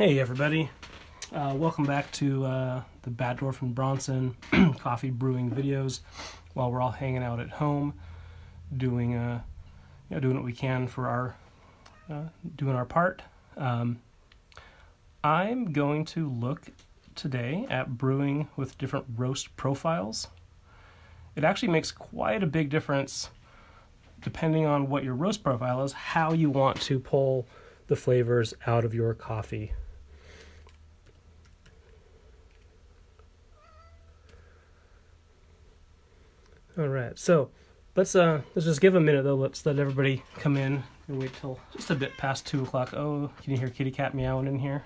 Hey everybody, welcome back to the Batdorf and Bronson coffee brewing videos. While we're all hanging out at home, doing doing what we can for our doing our part. I'm going to look today at brewing with different roast profiles. It actually makes quite a big difference depending on what your roast profile is, how you want to pull the flavors out of your coffee. All right, so let's just give a minute though. Let's let everybody come in and wait till just a bit past 2 o'clock. Oh, can you hear kitty cat meowing in here?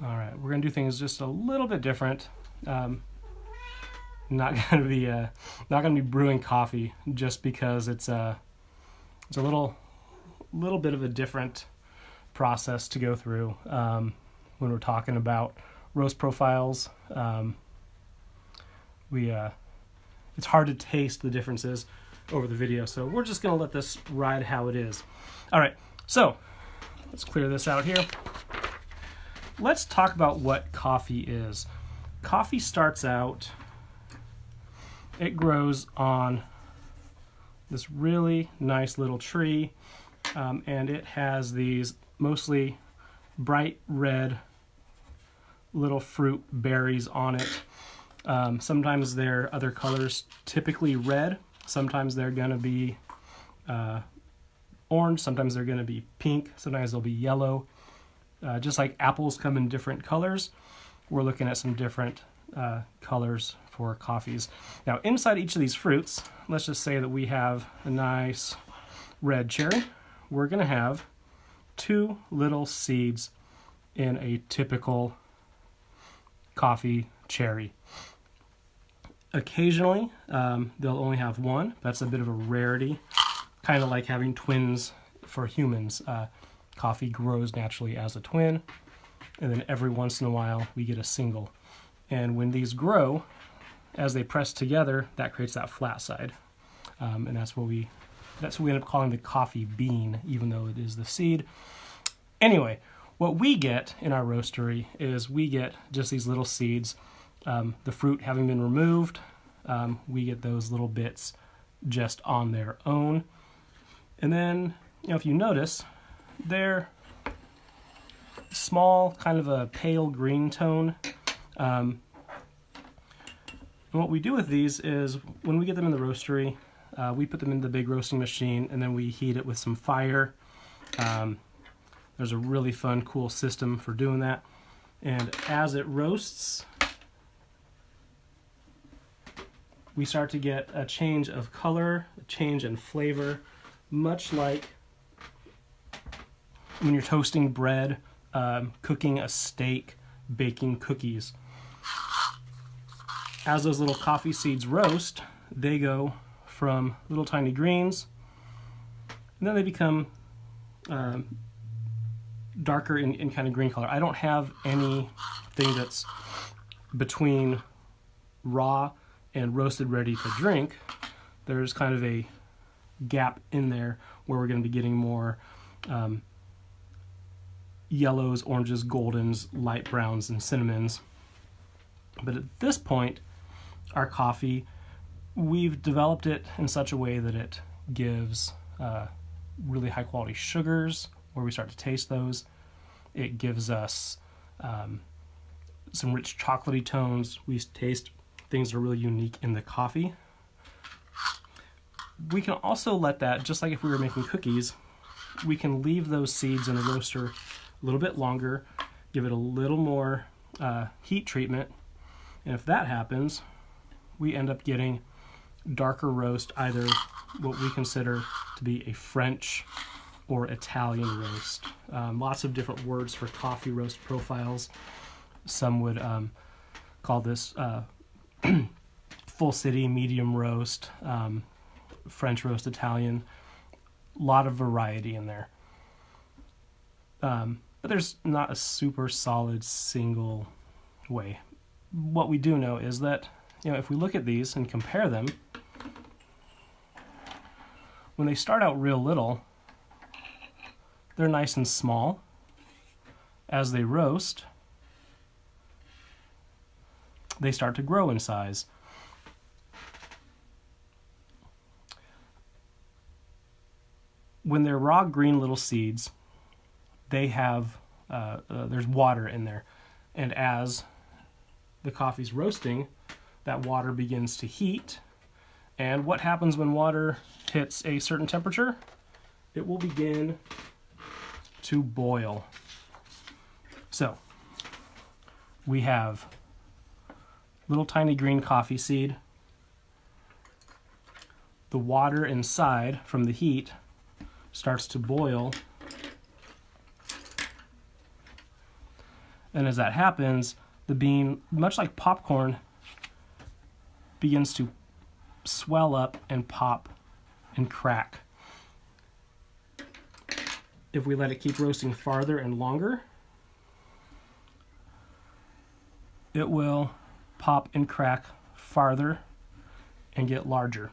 All right, we're gonna do things just a little bit different. Not gonna be brewing coffee just because it's a little bit of a different process to go through when we're talking about roast profiles. It's hard to taste the differences over the video, so we're just gonna let this ride how it is. All right, so let's clear this out here. Let's talk about what coffee is. Coffee starts out, it grows on this really nice little tree, and it has these mostly bright red little fruit berries on it. Sometimes they're other colors, typically red. Sometimes they're going to be orange. Sometimes they're going to be pink. Sometimes they'll be yellow. Just like apples come in different colors, we're looking at some different colors for coffees. Now, inside each of these fruits, let's just say that we have a nice red cherry. We're going to have 2 little seeds in a typical coffee cherry. Occasionally, they'll only have 1. That's a bit of a rarity, kind of like having twins for humans. Coffee grows naturally as a twin, and then every once in a while we get a single. And when these grow, as they press together, that creates that flat side, and that's what we end up calling the coffee bean, even though it is the seed. Anyway, what we get in our roastery is we get just these little seeds. The fruit having been removed, we get those little bits just on their own. And then, if you notice, they're small, kind of a pale green tone. And what we do with these is when we get them in the roastery, we put them in the big roasting machine and then we heat it with some fire. There's a really fun, cool system for doing that. And as it roasts, we start to get a change of color, a change in flavor, much like when you're toasting bread, cooking a steak, baking cookies. As those little coffee seeds roast, they go from little tiny greens, and then they become darker in kind of green color. I don't have anything that's between raw and roasted ready to drink. There's kind of a gap in there where we're going to be getting more yellows, oranges, goldens, light browns, and cinnamons. But at this point, our coffee, we've developed it in such a way that it gives really high quality sugars where we start to taste those. It gives us some rich chocolatey tones. We taste things that are really unique in the coffee. We can also let that, just like if we were making cookies, we can leave those seeds in the roaster a little bit longer, give it a little more heat treatment, and if that happens, we end up getting darker roast, either what we consider to be a French or Italian roast. Lots of different words for coffee roast profiles. Some would call this full city, medium roast, French roast, Italian. A lot of variety in there. But there's not a super solid single way. What we do know is that, if we look at these and compare them, when they start out real little, they're nice and small. As they roast, they start to grow in size. When they're raw green little seeds, they have there's water in there, and as the coffee's roasting, that water begins to heat. And what happens when water hits a certain temperature? It will begin to boil. So we have little tiny green coffee seed. The water inside from the heat starts to boil. And as that happens, the bean, much like popcorn, begins to swell up and pop and crack. If we let it keep roasting farther and longer, it will pop and crack farther and get larger.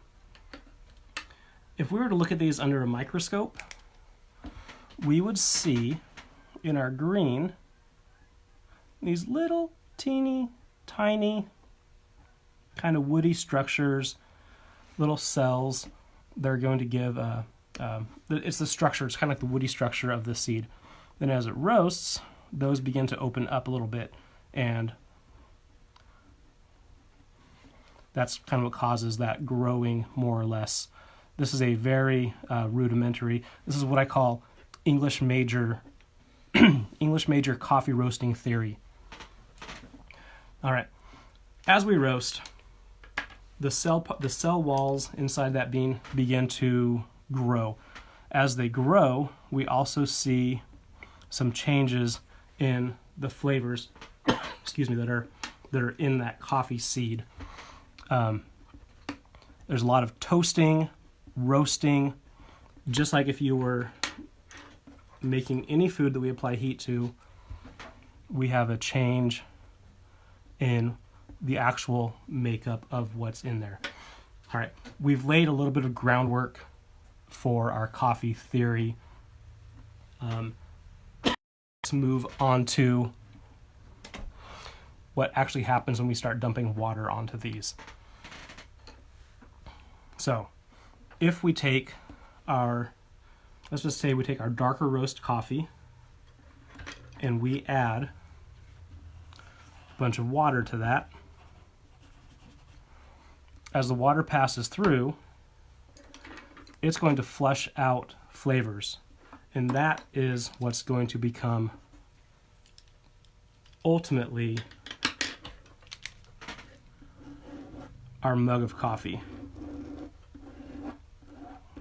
If we were to look at these under a microscope, we would see in our green these little teeny tiny kind of woody structures, little cells. They're going to give it's the structure, it's kind of like the woody structure of the seed. Then as it roasts, those begin to open up a little bit, and that's kind of what causes that growing, more or less. This is a very rudimentary, this is what I call English major English major coffee roasting theory. All right, as we roast, the cell walls inside that bean begin to grow. As they grow, we also see some changes in the flavors, excuse me, that are in that coffee seed. There's a lot of toasting, roasting, just like if you were making any food that we apply heat to. We have a change in the actual makeup of what's in there. All right, we've laid a little bit of groundwork for our coffee theory. Let's move on to what actually happens when we start dumping water onto these. So if we take our, let's just say we take our darker roast coffee and we add a bunch of water to that. As the water passes through, it's going to flush out flavors, and that is what's going to become ultimately our mug of coffee.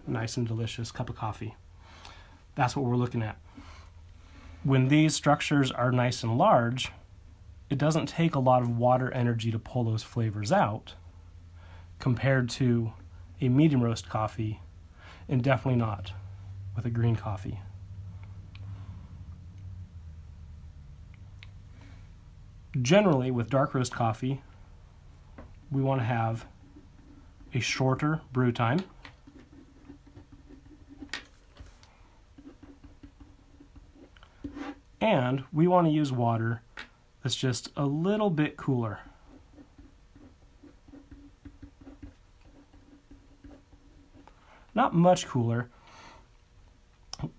Nice and delicious cup of coffee. That's what we're looking at. When these structures are nice and large, it doesn't take a lot of water energy to pull those flavors out compared to a medium roast coffee, and definitely not with a green coffee. Generally, with dark roast coffee, we want to have a shorter brew time. And we want to use water that's just a little bit cooler. Not much cooler.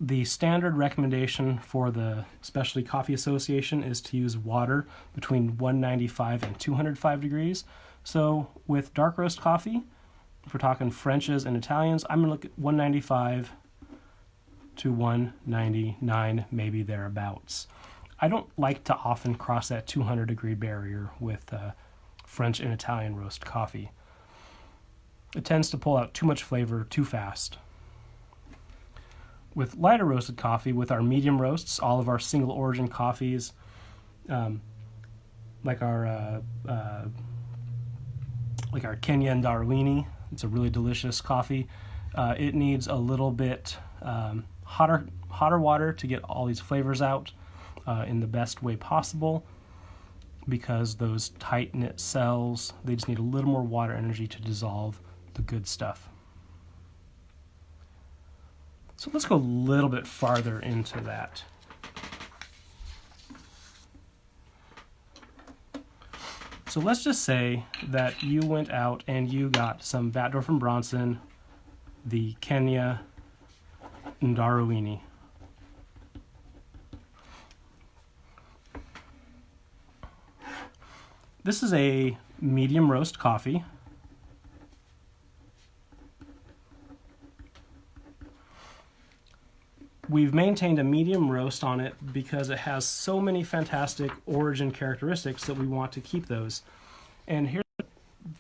The standard recommendation for the Specialty Coffee Association is to use water between 195 and 205 degrees. So with dark roast coffee, if we're talking Frenches and Italians, I'm going to look at 195 to 199, maybe thereabouts. I don't like to often cross that 200 degree barrier with French and Italian roast coffee. It tends to pull out too much flavor too fast. With lighter roasted coffee, with our medium roasts, all of our single origin coffees, like our Kenyan Darwini, it's a really delicious coffee. It needs a little bit hotter water to get all these flavors out in the best way possible, because those tight-knit cells, they just need a little more water energy to dissolve the good stuff. So let's go a little bit farther into that. So let's just say that you went out and you got some Batdorf and Bronson, the Kenya Ndarawini. This is a medium roast coffee. We've maintained a medium roast on it because it has so many fantastic origin characteristics that we want to keep those. And here's a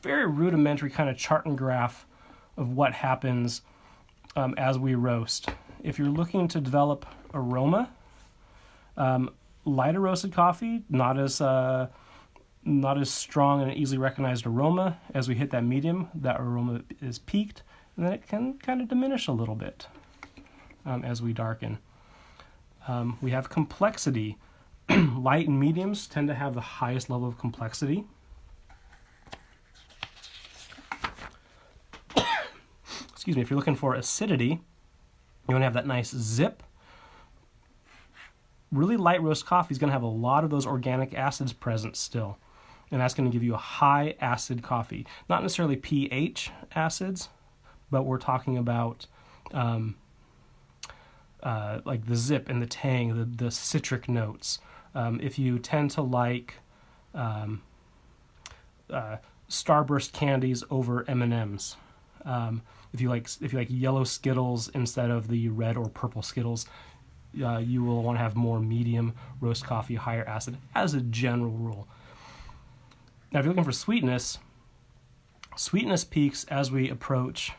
very rudimentary kind of chart and graph of what happens as we roast. If you're looking to develop aroma, lighter roasted coffee, not as strong and easily recognized aroma. As we hit that medium, that aroma is peaked, and then it can kind of diminish a little bit as we darken. We have complexity. Light and mediums tend to have the highest level of complexity. Excuse me, if you're looking for acidity, you want to have that nice zip. Really light roast coffee is going to have a lot of those organic acids present still. And that's going to give you a high acid coffee. Not necessarily pH acids, but we're talking about like the zip and the tang, the citric notes. If you tend to like Starburst candies over M&Ms, if you like yellow Skittles instead of the red or purple Skittles, you will want to have more medium roast coffee, higher acid, as a general rule. Now, if you're looking for sweetness, sweetness peaks as we approach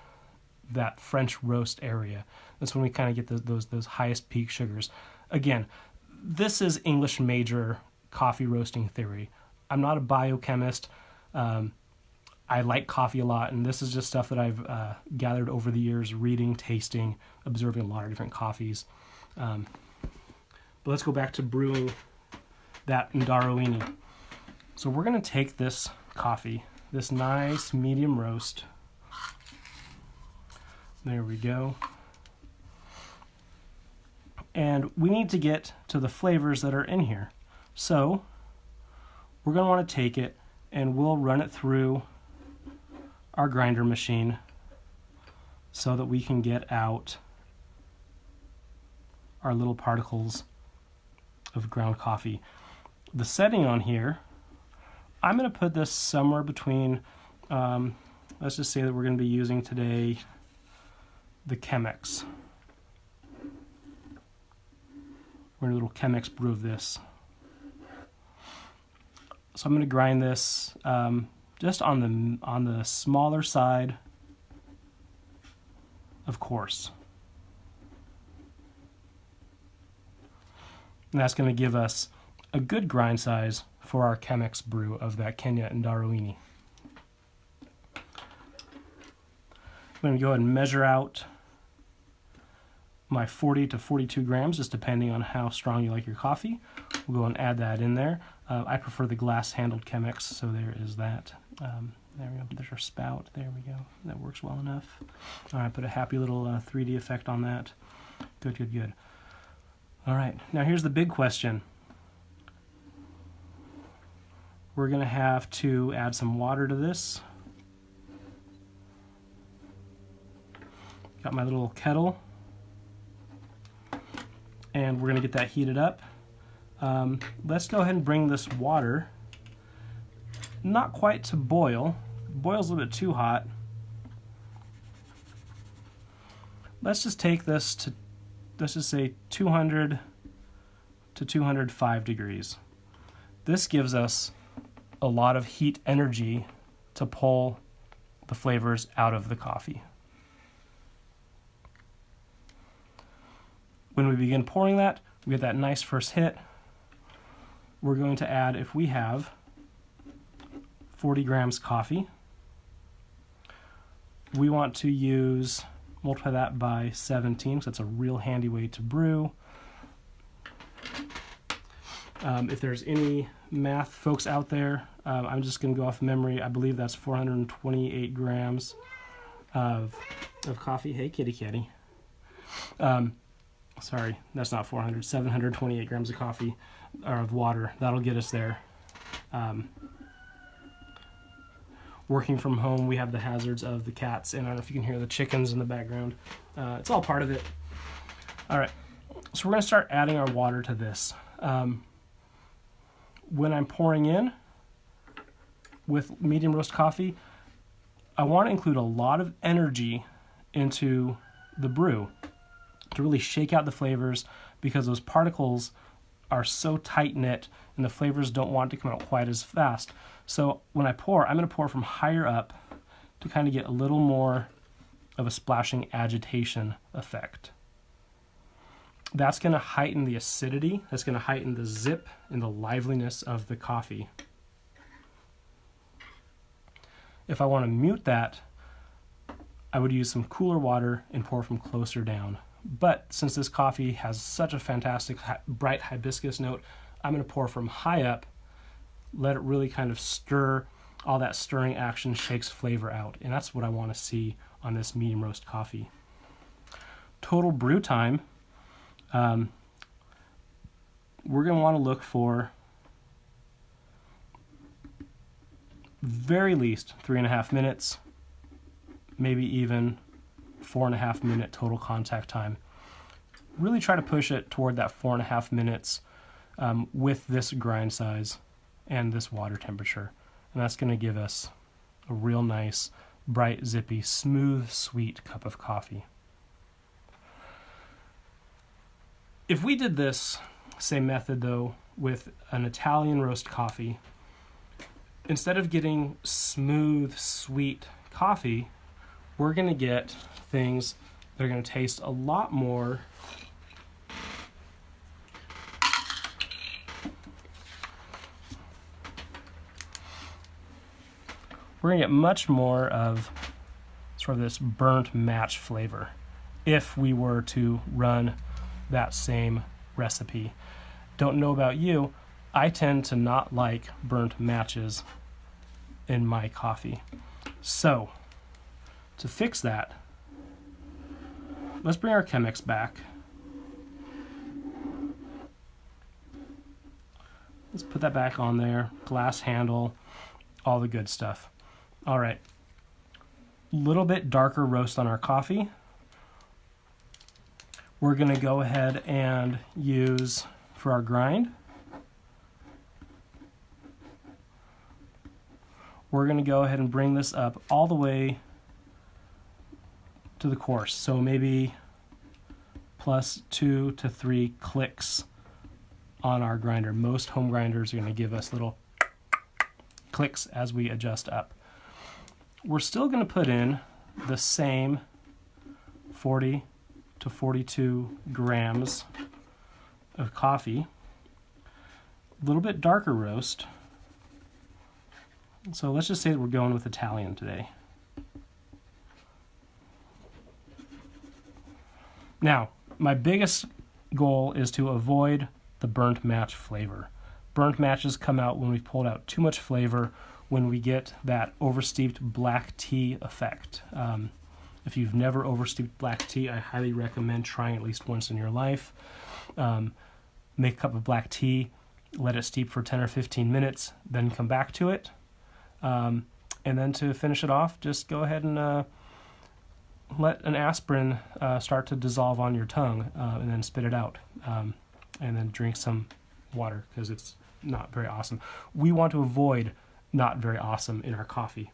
that French roast area. That's when we kind of get those highest peak sugars. Again, this is English major coffee roasting theory. I'm not a biochemist. I like coffee a lot, and this is just stuff that I've gathered over the years, reading, tasting, observing a lot of different coffees. But let's go back to brewing that Ndarawini. So we're going to take this coffee, this nice medium roast. There we go. And we need to get to the flavors that are in here. So we're going to want to take it and we'll run it through our grinder machine so that we can get out our little particles of ground coffee. The setting on here, I'm going to put this somewhere between, let's just say that we're going to be using today the Chemex. We're going to do a little Chemex brew of this. So I'm going to grind this just on the smaller side of coarse. And that's going to give us a good grind size for our Chemex brew of that Kenya Ndarawini. I'm going to go ahead and measure out my 40 to 42 grams, just depending on how strong you like your coffee. We'll go and add that in there. I prefer the glass-handled Chemex, so there is that. There we go. There's our spout. There we go. That works well enough. All right, put a happy little 3D effect on that. Good, good, good. All right, now here's the big question. We're going to have to add some water to this. Got my little kettle. And we're going to get that heated up. Let's go ahead and bring this water, not quite to boil. Boils a little bit too hot. Let's just take this to, let's just say 200 to 205 degrees. This gives us a lot of heat energy to pull the flavors out of the coffee. When we begin pouring that, we get that nice first hit. We're going to add, if we have 40 grams coffee, we want to use, multiply that by 17, because that's a real handy way to brew. If there's any math folks out there, I'm just going to go off memory. I believe that's 428 grams of coffee. Hey, kitty kitty. Sorry, that's not 400, 728 grams of coffee, or of water. That'll get us there. Working from home, we have the hazards of the cats, and I don't know if you can hear the chickens in the background. It's all part of it. All right, so we're going to start adding our water to this. When I'm pouring in with medium roast coffee, I want to include a lot of energy into the brew to really shake out the flavors, because those particles are so tight-knit and the flavors don't want to come out quite as fast. So when I pour, I'm going to pour from higher up to kind of get a little more of a splashing agitation effect. That's going to heighten the acidity, that's going to heighten the zip and the liveliness of the coffee. If I want to mute that, I would use some cooler water and pour from closer down. But since this coffee has such a fantastic bright hibiscus note, I'm going to pour from high up, let it really kind of stir. All that stirring action shakes flavor out, and that's what I want to see on this medium roast coffee. Total brew time, we're going to want to look for very least 3.5 minutes, maybe even 4.5 minute total contact time. Really try to push it toward that 4.5 minutes with this grind size and this water temperature. And that's going to give us a real nice, bright, zippy, smooth, sweet cup of coffee. If we did this same method, though, with an Italian roast coffee, instead of getting smooth, sweet coffee, we're going to get things that are going to taste a lot more we're going to get much more of sort of this burnt match flavor if we were to run that same recipe. Don't know about you, I tend to not like burnt matches in my coffee. So, to fix that, let's bring our Chemex back. Let's put that back on there, glass handle, all the good stuff. All right, little bit darker roast on our coffee. We're going to go ahead and use for our grind. We're going to go ahead and bring this up all the way to the coarse. So maybe plus 2 to 3 clicks on our grinder. Most home grinders are going to give us little clicks as we adjust up. We're still going to put in the same 40 to 42 grams of coffee. A little bit darker roast. So let's just say that we're going with Italian today. Now, my biggest goal is to avoid the burnt match flavor. Burnt matches come out when we've pulled out too much flavor, when we get that oversteeped black tea effect. If you've never oversteeped black tea, I highly recommend trying at least once in your life. Make a cup of black tea, let it steep for 10 or 15 minutes, then come back to it. And then to finish it off, just go ahead and let an aspirin start to dissolve on your tongue, and then spit it out. And then drink some water, because it's not very awesome. We want to avoid not very awesome in our coffee.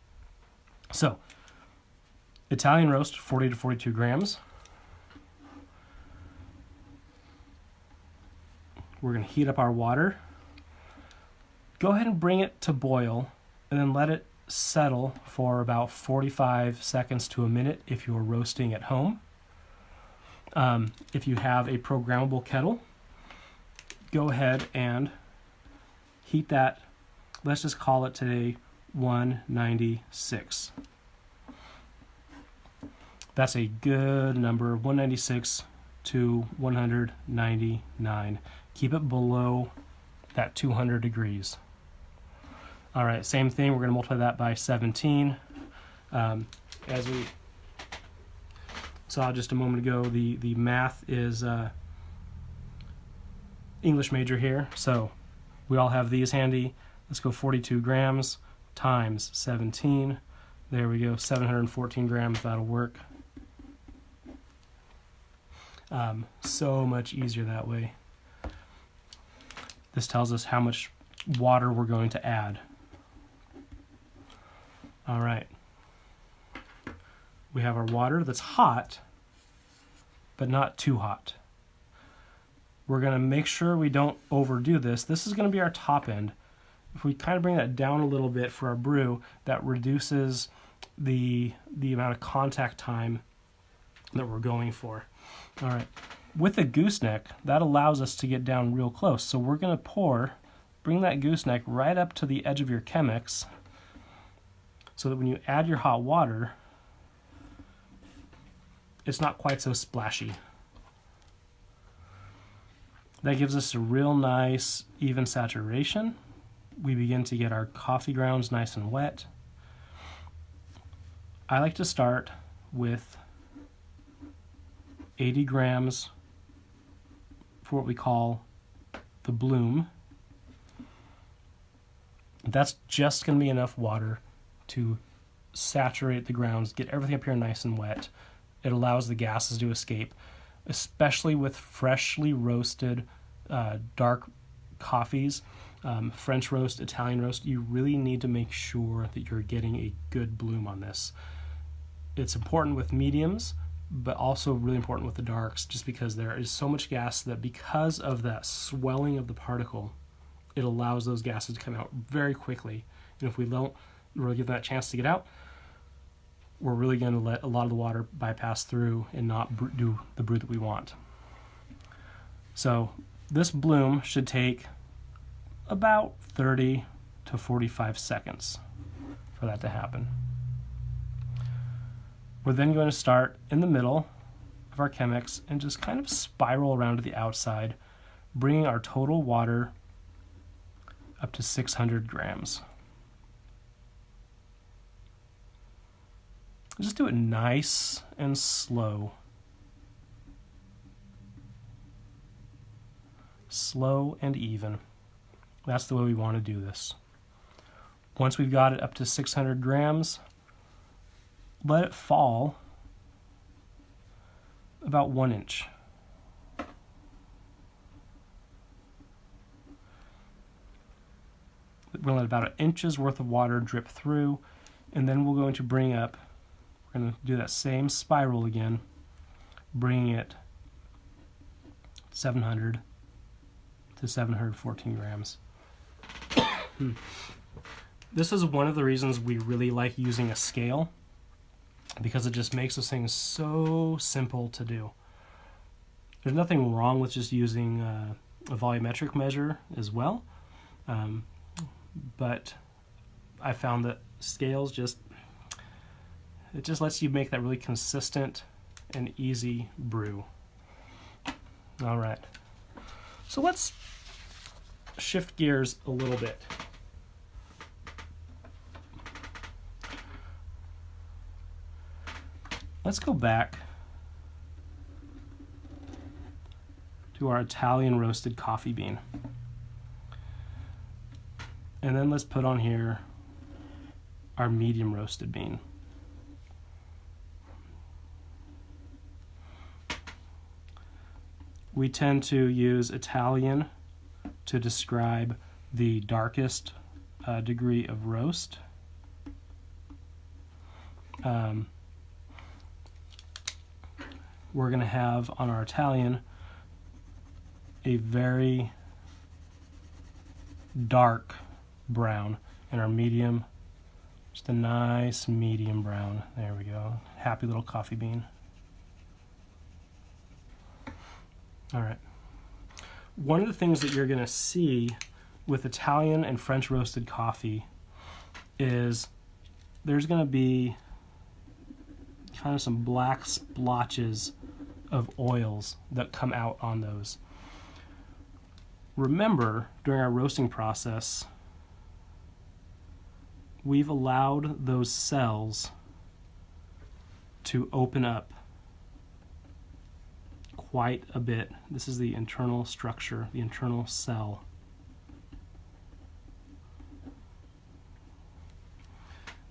So, Italian roast, 40 to 42 grams. We're going to heat up our water. Go ahead and bring it to boil, and then let it settle for about 45 seconds to a minute if you're roasting at home. If you have a programmable kettle, go ahead and heat that. Let's just call it today 196. That's a good number, 196 to 199. Keep it below that 200 degrees. All right, same thing, we're going to multiply that by 17. So saw just a moment ago, the math is English major here, so we all have these handy. Let's go 42 grams times 17. There we go, 714 grams, that'll work. So much easier that way. This tells us how much water we're going to add. All right. We have our water that's hot, but not too hot. We're going to make sure we don't overdo this. This is going to be our top end. If we kind of bring that down a little bit for our brew, that reduces the amount of contact time that we're going for. All right. With a gooseneck, that allows us to get down real close. So we're going to bring that gooseneck right up to the edge of your Chemex so that when you add your hot water, it's not quite so splashy. That gives us a real nice, even saturation. We begin to get our coffee grounds nice and wet. I like to start with 80 grams for what we call the bloom. That's just going to be enough water to saturate the grounds, get everything up here nice and wet. It allows the gases to escape, especially with freshly roasted dark coffees, French roast, Italian roast. You really need to make sure that you're getting a good bloom on this. It's important with mediums, but also really important with the darks, just because there is so much gas that because of that swelling of the particle, it allows those gases to come out very quickly. And if we don't really give that chance to get out, we're really going to let a lot of the water bypass through and not do the brew that we want. So this bloom should take about 30 to 45 seconds for that to happen. We're then going to start in the middle of our Chemex and just kind of spiral around to the outside, bringing our total water up to 600 grams. Just do it nice and slow. Slow and even. That's the way we want to do this. Once we've got it up to 600 grams, let it fall about 1 inch. We're going to let about an inch's worth of water drip through, and then we're going to bring up, we're going to do that same spiral again, bringing it 700 to 714 grams. This is one of the reasons we really like using a scale, because it just makes those things so simple to do. There's nothing wrong with just using a volumetric measure as well, but I found that scales it just lets you make that really consistent and easy brew. All right, so let's shift gears a little bit. Let's go back to our Italian roasted coffee bean. And then let's put on here our medium roasted bean. We tend to use Italian to describe the darkest degree of roast. We're going to have on our Italian a very dark brown, and our medium, just a nice medium brown. There we go. Happy little coffee bean. All right. One of the things that you're going to see with Italian and French roasted coffee is there's going to be kind of some black splotches of oils that come out on those. Remember, during our roasting process, we've allowed those cells to open up quite a bit. This is the internal structure, the internal cell.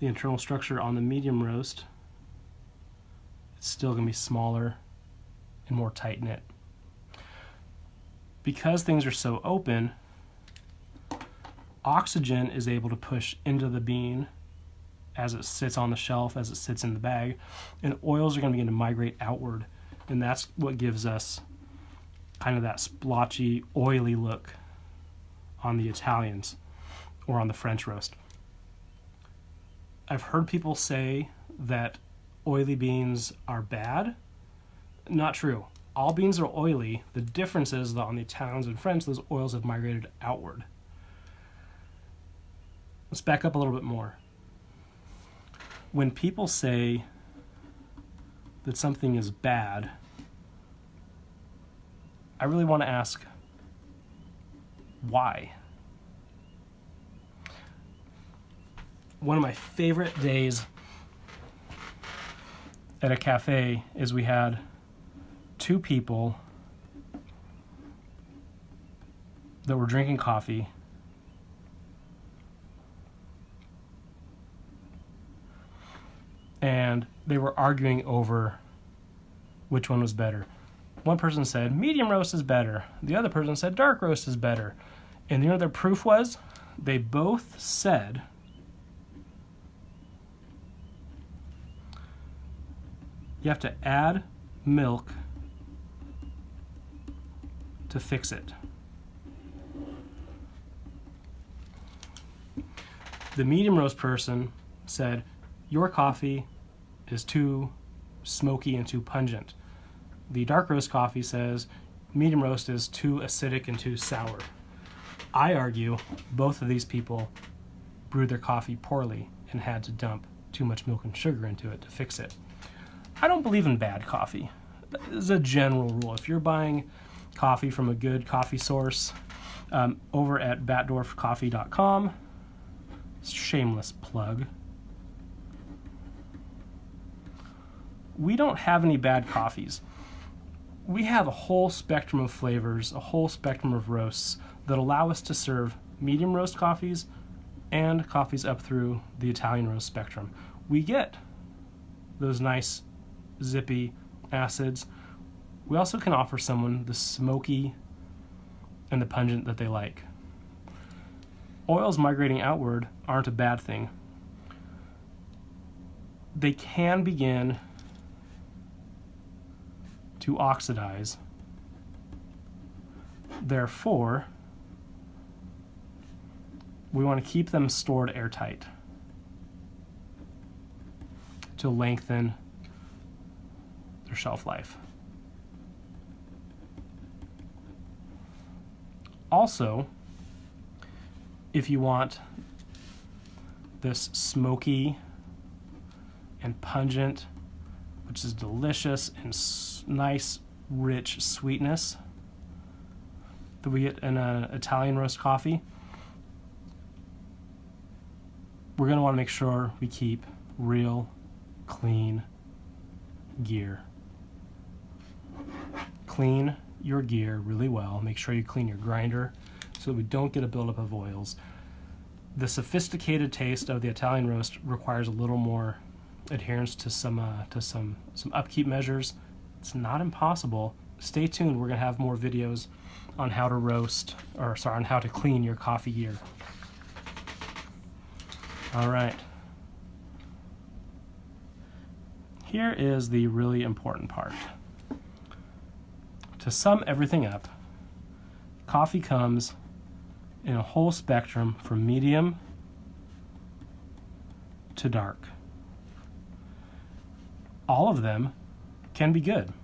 The internal structure on the medium roast, it's still going to be smaller and more tight-knit. Because things are so open, oxygen is able to push into the bean as it sits on the shelf, as it sits in the bag, and oils are going to begin to migrate outward, and that's what gives us kind of that splotchy, oily look on the Italians or on the French roast. I've heard people say that oily beans are bad. Not true. All beans are oily. The difference is that on the Italians and French, those oils have migrated outward. Let's back up a little bit more. When people say that something is bad, I really want to ask, why? One of my favorite days at a cafe is we had two people that were drinking coffee, and they were arguing over which one was better. One person said medium roast is better. The other person said dark roast is better. And you know what their proof was? They both said you have to add milk to fix it. The medium roast person said, your coffee is too smoky and too pungent. The dark roast coffee says, medium roast is too acidic and too sour. I argue both of these people brewed their coffee poorly and had to dump too much milk and sugar into it to fix it. I don't believe in bad coffee. This is a general rule. If you're buying coffee from a good coffee source, over at batdorfcoffee.com, shameless plug, we don't have any bad coffees. We have a whole spectrum of flavors, a whole spectrum of roasts that allow us to serve medium roast coffees and coffees up through the Italian roast spectrum. We get those nice zippy acids. We also can offer someone the smoky and the pungent that they like. Oils migrating outward aren't a bad thing. They can begin to oxidize. Therefore, we want to keep them stored airtight to lengthen their shelf life. Also, if you want this smoky and pungent, which is delicious and nice, rich sweetness that we get in an Italian roast coffee, we're going to want to make sure we keep real, clean gear. Clean your gear really well. Make sure you clean your grinder so that we don't get a buildup of oils. The sophisticated taste of the Italian roast requires a little more adherence to some upkeep measures. It's not impossible. Stay tuned. We're going to have more videos on how to roast, on how to clean your coffee gear. All right. Here is the really important part. To sum everything up, coffee comes in a whole spectrum from medium to dark. All of them can be good.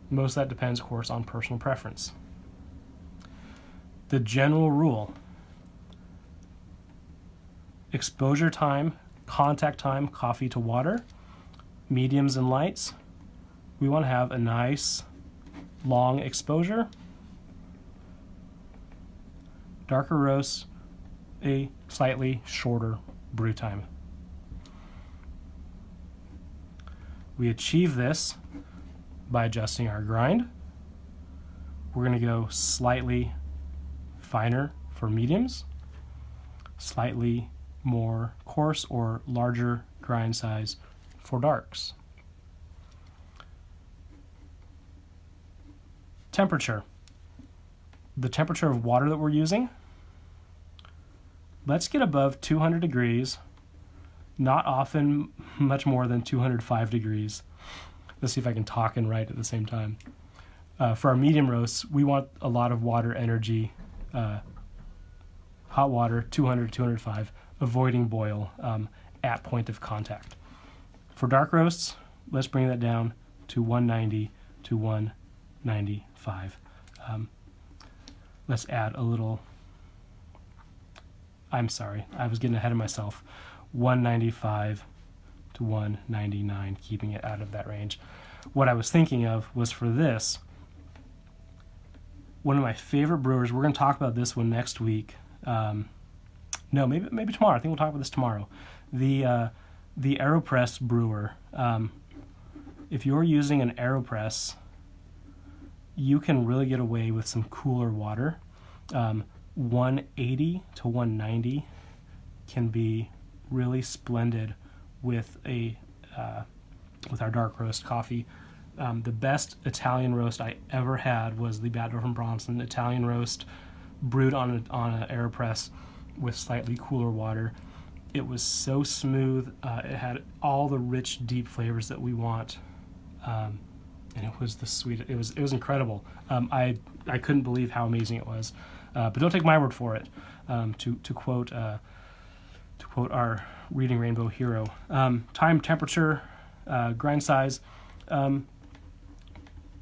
Most of that depends, of course, on personal preference. The general rule: exposure time, contact time, coffee to water, mediums and lights, we want to have a nice long exposure. Darker roasts, a slightly shorter brew time. We achieve this by adjusting our grind. We're going to go slightly finer for mediums, slightly more coarse or larger grind size for darks. Temperature. The temperature of water that we're using, let's get above 200 degrees, not often much more than 205 degrees. Let's see if I can talk and write at the same time. For our medium roasts, we want a lot of water energy, hot water, 200, 205, avoiding boil at point of contact. For dark roasts, let's bring that down to 190 to 195. Let's add a little, I'm sorry, I was getting ahead of myself, 195 to 199, keeping it out of that range. What I was thinking of was for this, one of my favorite brewers, we're going to talk about this one next week. No, maybe tomorrow. I think we'll talk about this tomorrow. The AeroPress brewer. If you're using an AeroPress, you can really get away with some cooler water. 180 to 190 can be really splendid with with our dark roast coffee. The best Italian roast I ever had was the Batdorf and Bronson Italian roast, brewed on an AeroPress with slightly cooler water. It was so smooth. It had all the rich, deep flavors that we want. And it was the sweet. It was incredible. I couldn't believe how amazing it was. But don't take my word for it. To quote our Reading Rainbow hero, time, temperature, grind size,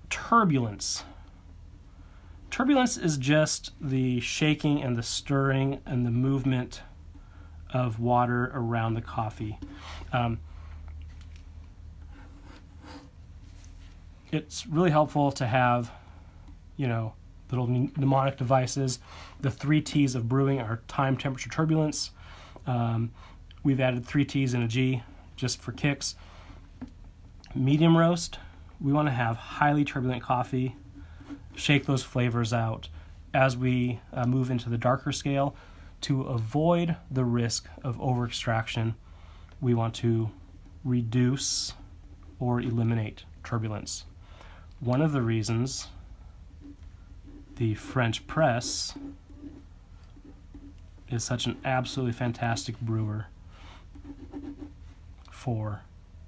turbulence. Turbulence is just the shaking and the stirring and the movement of water around the coffee. It's really helpful to have, little mnemonic devices. The 3 T's of brewing are time, temperature, turbulence. We've added 3 T's in a G just for kicks. Medium roast, we want to have highly turbulent coffee, shake those flavors out. As we move into the darker scale, to avoid the risk of over-extraction, we want to reduce or eliminate turbulence. One of the reasons the French press is such an absolutely fantastic brewer for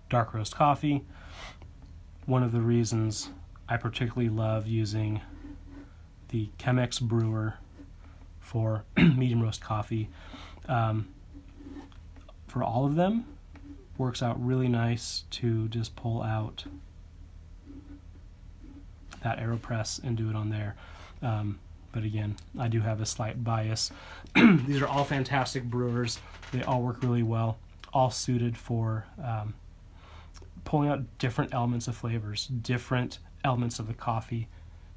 dark roast coffee, one of the reasons I particularly love using the Chemex brewer for medium roast coffee, for all of them, works out really nice to just pull out that AeroPress and do it on there. But again, I do have a slight bias. These are all fantastic brewers. They all work really well, all suited for pulling out different elements of flavors, different elements of the coffee,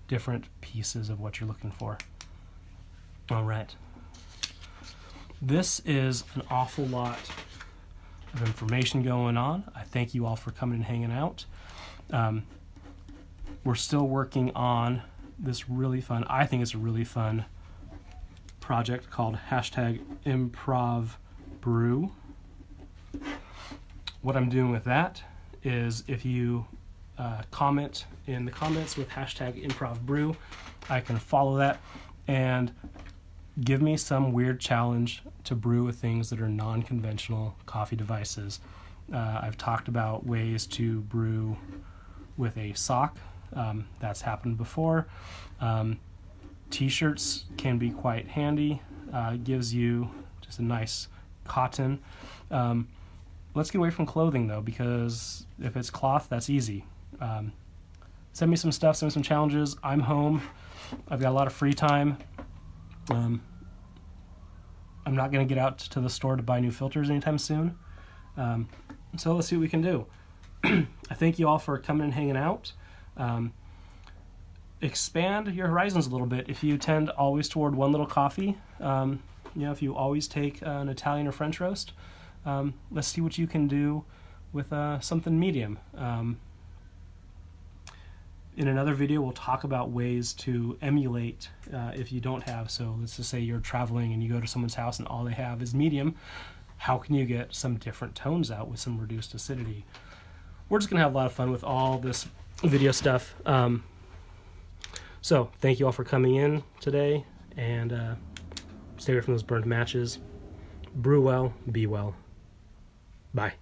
different pieces of what you're looking for. All right. This is an awful lot of information going on. I thank you all for coming and hanging out. We're still working on this really fun, I think it's a really fun project called #ImprovBrew. What I'm doing with that is if you comment in the comments with #ImprovBrew, I can follow that and give me some weird challenge to brew with things that are non-conventional coffee devices. I've talked about ways to brew with a sock. That's happened before. T-shirts can be quite handy. It gives you just a nice cotton. Let's get away from clothing though, because if it's cloth, that's easy. Send me some stuff, send me some challenges. I'm home. I've got a lot of free time. I'm not going to get out to the store to buy new filters anytime soon. So let's see what we can do. I thank you all for coming and hanging out. Expand your horizons a little bit. If you tend always toward one little coffee, if you always take an Italian or French roast, let's see what you can do with something medium. In another video, we'll talk about ways to emulate if you don't have. So let's just say you're traveling and you go to someone's house and all they have is medium. How can you get some different tones out with some reduced acidity? We're just going to have a lot of fun with all this video stuff. So thank you all for coming in today, and stay away from those burned matches. Brew well, be well. Bye.